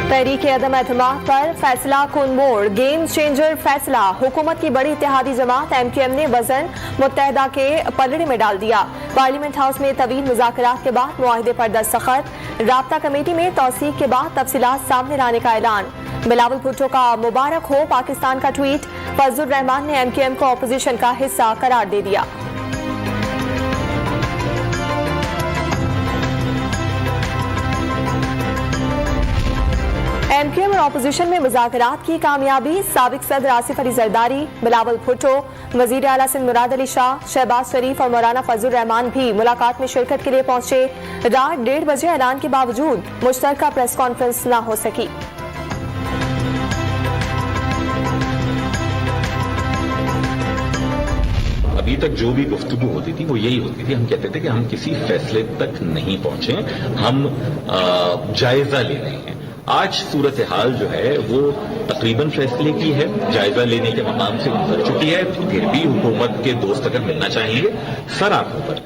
तहरीक अदम एतमाद पर फैसला कुन मोड़, गेम चेंजर फैसला। हुकूमत की बड़ी इत्तेहादी जमात MQM ने वजन मुत्तहदा के पलड़े में डाल दिया। पार्लियामेंट हाउस में तवील मुज़ाकरात के बाद मुआहिदे पर दस्तखत। राब्ता कमेटी में तौसीक के बाद तफसीलात सामने लाने का ऐलान। बिलावल भुट्टो का मुबारक हो पाकिस्तान का ट्वीट। फजलुर रहमान ने MQM को अपोजिशन का हिस्सा करार दे दिया। MQM और अपोजिशन में मुज़ाकरात की कामयाबी। साबिक सदर आसिफ अली जरदारी, बिलावल भुट्टो, वजीर आला सिंध मुराद अली शाह, शहबाज शरीफ और मौलाना फजलुर रहमान भी मुलाकात में शिरकत के लिए पहुंचे। रात 1:30 बजे ऐलान के बावजूद मुश्तरका प्रेस कॉन्फ्रेंस न हो सकी। अभी तक जो भी गुफ्तगू होती थी वो यही होती थी, हम कहते थे कि हम किसी फैसले तक नहीं पहुंचे, हम जायजा ले रहे हैं। आज सूरत हाल जो है वो तकरीबन फैसले की है, जायजा लेने के मकाम से गुजर चुकी है। फिर भी हुकूमत के दोस्त अगर मिलना चाहेंगे सर आंखों पर।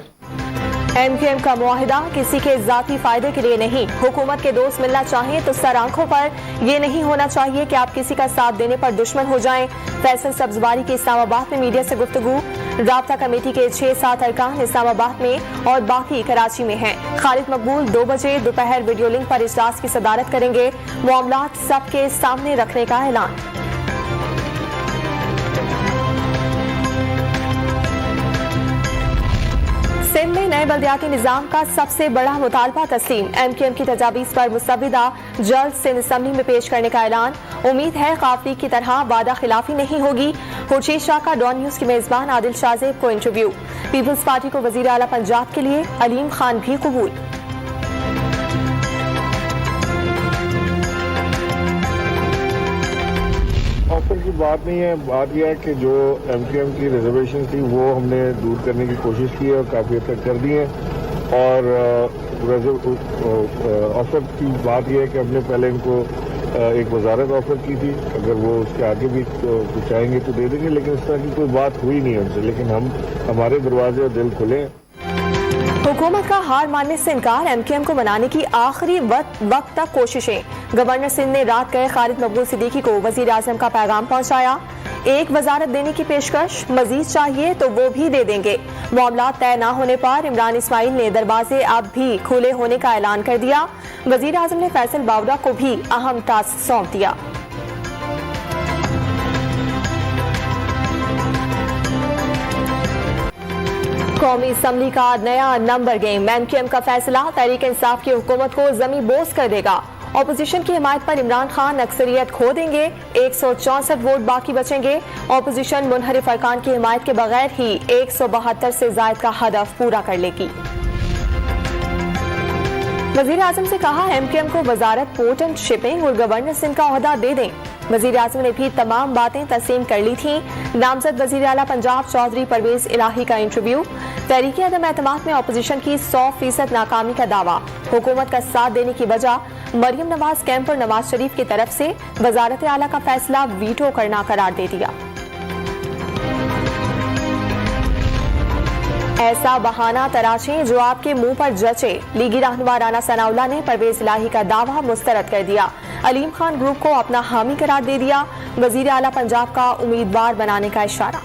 MQM का मुआहिदा किसी के जाती फायदे के लिए नहीं। हुकूमत के दोस्त मिलना चाहिए तो सर आंखों पर। ये नहीं होना चाहिए कि आप किसी का साथ देने पर दुश्मन हो जाएं। फैसल सब्जवारी की इस्लामाबाद में मीडिया से गुफ्तगू। राब्ता कमेटी के 6-7 अरकान इस्लामाबाद में और बाकी कराची में हैं। खालिद मकबूल 2 बजे दोपहर वीडियो लिंक पर इजलास की सदारत करेंगे। मामलात सबके सामने रखने का ऐलान। सिंध में नए बल्दियाती निजाम का सबसे बड़ा मुतालबा तस्लीम। MQM की तजावीज़ पर मुसविदा जल्द सिंध असम्बली में पेश करने का ऐलान। उम्मीद है काफली की तरह वादा खिलाफी नहीं होगी। खुर्शीद शाह का डॉन न्यूज के मेजबान आदिल शाहजेब को इंटरव्यू। पीपल्स पार्टी को वजीर आला पंजाब के लिए अलीम खान भी कबूल। ऑफर की बात नहीं है, बात यह है कि जो MQM की रिजर्वेशन थी वो हमने दूर करने की कोशिश की है और काफ़ी हद तक कर दी है। और ऑफर की बात यह है कि हमने पहले इनको एक वजारत ऑफर की थी, अगर वो उसके आगे भी कुछ चाहेंगे तो दे देंगे, लेकिन इस तरह की कोई बात हुई नहीं उनसे। लेकिन हमारे दरवाजे और दिल खुले। हुकूमत का हार मानने से इनकार, MQM को मनाने की आखिरी वक्त तक कोशिशें। गवर्नर सिंध ने रात गए खालिद मकबूल सिद्दीकी को वजीर आजम का पैगाम पहुंचाया। एक वजारत देने की पेशकश, मजीद चाहिए तो वो भी दे देंगे। मामला तय न होने पर इमरान इस्माइल ने दरवाजे अब भी खुले होने का ऐलान कर दिया। वजीर आजम ने फैसल बावरा को भी अहम टास्क सौंप दिया। कौमी असम्बली का नया नंबर गेम। MQM का फैसला तहरीक इंसाफ की हुकूमत को जमी बोस कर देगा। ऑपोजिशन की हिमायत पर इमरान खान अक्सरियत खो देंगे। 164 वोट बाकी बचेंगे। ऑपोजिशन मुनहरिफ अरकान की हिमायत के बगैर ही 172 से जायद का हदफ पूरा कर लेगी। वजीर आजम से कहा MQM को वजारत पोर्ट एंड शिपिंग और गवर्नर सिंध का ओहदा दे दें। वजीर आजम ने भी तमाम बातें तस्लीम कर ली थी। नामजद वजीर आला पंजाब चौधरी परवेज इलाही का इंटरव्यू। तहरीक अदम एतमाद में अपोजिशन की 100% नाकामी का दावा। हुकूमत का साथ देने की वजह मरियम नवाज कैंप और नवाज शरीफ की तरफ से वजारत आला का फैसला वीटो करना करार दे दिया। ऐसा बहाना तराशें जो आपके मुंह पर जचे। लीगी रहनुमा राना सनाउल्लाह ने परवेज इलाही का दावा मुस्तरद कर दिया। अलीम खान ग्रुप को अपना हामी करार दे दिया। वजीर आला पंजाब का उम्मीदवार बनाने का इशारा।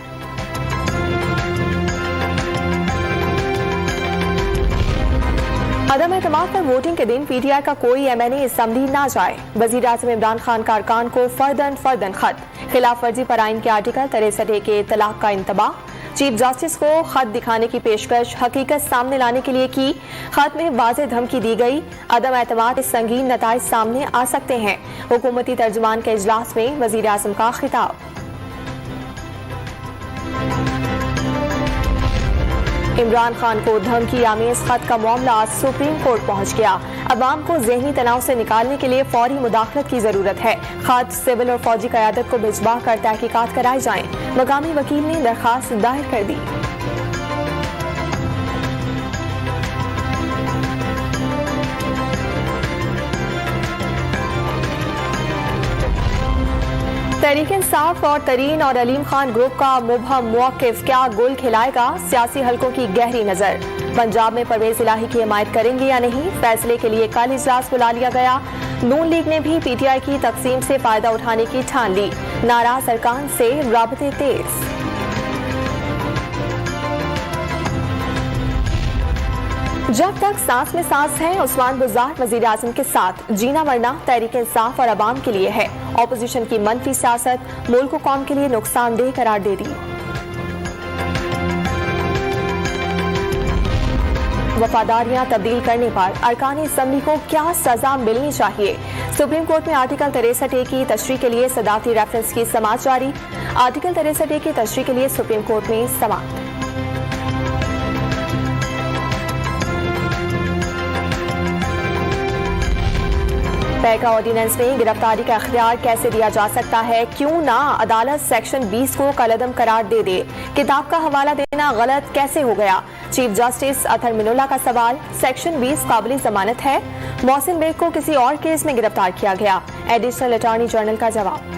अदम एतमाद पर वोटिंग के दिन PTI का कोई MNA असम्बली ना जाए। वजीर आजम इमरान खान का अरकान को फर्दन खत। खिलाफ वर्जी पर आइन के आर्टिकल 63A के तलाक का इंतबाह। चीफ जस्टिस को खत दिखाने की पेशकश हकीकत सामने लाने के लिए की। खत में वाज़ेह धमकी दी गई। अदम एतमाद के संगीन नताइज सामने आ सकते हैं। हुकूमती तर्जुमान के इजलास में वजीर आजम का खिताब। इमरान खान को धमकी आमेज खत का मामला आज सुप्रीम कोर्ट पहुंच गया। अवाम को ज़हनी तनाव से निकालने के लिए फौरी मुदाखलत की जरूरत है। खत सिविल और फौजी क़यादत को भिजवा कर तहकीकात कराई जाएं। मकामी वकील ने दरखास्त दायर कर दी। तहरीक इंसाफ और तरीन और अलीम खान ग्रुप का मुबहम मौक़िफ़ क्या गुल खिलाएगा? सियासी हलकों की गहरी नजर। पंजाब में परवेज इलाही की हिमायत करेंगे या नहीं, फैसले के लिए कल इजलास बुला लिया गया। नून लीग ने भी पीटीआई की तकसीम से फायदा उठाने की ठान ली। नाराज अरकान से राबते तेज। जब तक सांस में सांस है, उस्मान बुज़दार वज़ीर आज़म के साथ जीना मरना तहरीक इंसाफ और अवाम के लिए है। ऑपोजिशन की मनफी सियासत मुल्क को कौम के लिए नुकसानदेह करार दे दी। वफादारियां तब्दील करने पर अरकान असम्बली को क्या सजा मिलनी चाहिए? सुप्रीम कोर्ट में आर्टिकल 63A की तशरीह के लिए सदाती रेफरेंस की समाअत जारी। आर्टिकल 63A की तशरीह के लिए सुप्रीम कोर्ट में समाअत। पैका ऑर्डिनेंस में गिरफ्तारी का अख्तियार कैसे दिया जा सकता है? क्यों ना अदालत सेक्शन 20 को कलअदम करार दे दे? किताब का हवाला देना गलत कैसे हो गया? चीफ जस्टिस अतहर मिनुल्लाह का सवाल। सेक्शन 20 काबिल जमानत है। मोहसिन बेग को किसी और केस में गिरफ्तार किया गया। एडिशनल अटॉर्नी जनरल का जवाब।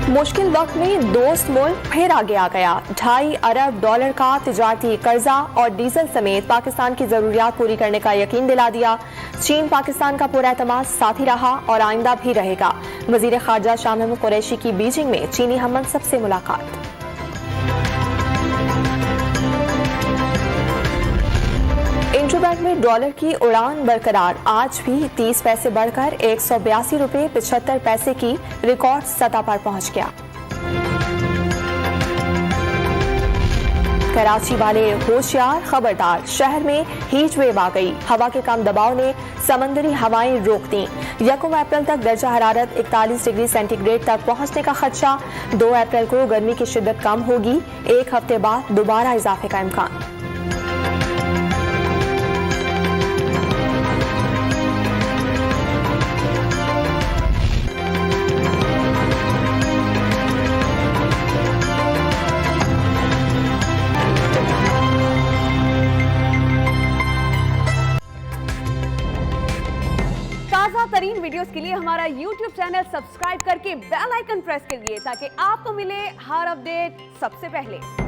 मुश्किल वक्त में दोस्त मुल्क फिर आगे आ गया। $2.5 अरब का तिजारती कर्जा और डीजल समेत पाकिस्तान की जरूरियात पूरी करने का यकीन दिला दिया। चीन पाकिस्तान का पूरा एतमाद साथी रहा और आइंदा भी रहेगा। वजीर खारजा शाह महमूद कुरैशी की बीजिंग में चीनी हममंसब से मुलाकात। इंटरबैंक में डॉलर की उड़ान बरकरार। आज भी 30 पैसे बढ़कर 182 रुपये 75 पैसे की रिकॉर्ड सतह पर पहुंच गया। कराची वाले होशियार, खबरदार, शहर में हीट वेव आ गई। हवा के कम दबाव ने समंदरी हवाएं रोक दी। 1 अप्रैल तक दर्जा हरारत 41 डिग्री सेंटीग्रेड तक पहुंचने का खदशा। 2 अप्रैल को गर्मी की शिद्दत कम होगी। 1 हफ्ते बाद दोबारा इजाफे का इम्कान। तरीन वीडियोस के लिए हमारा YouTube चैनल सब्सक्राइब करके बेल आइकन प्रेस करिए ताकि आपको मिले हर अपडेट सबसे पहले।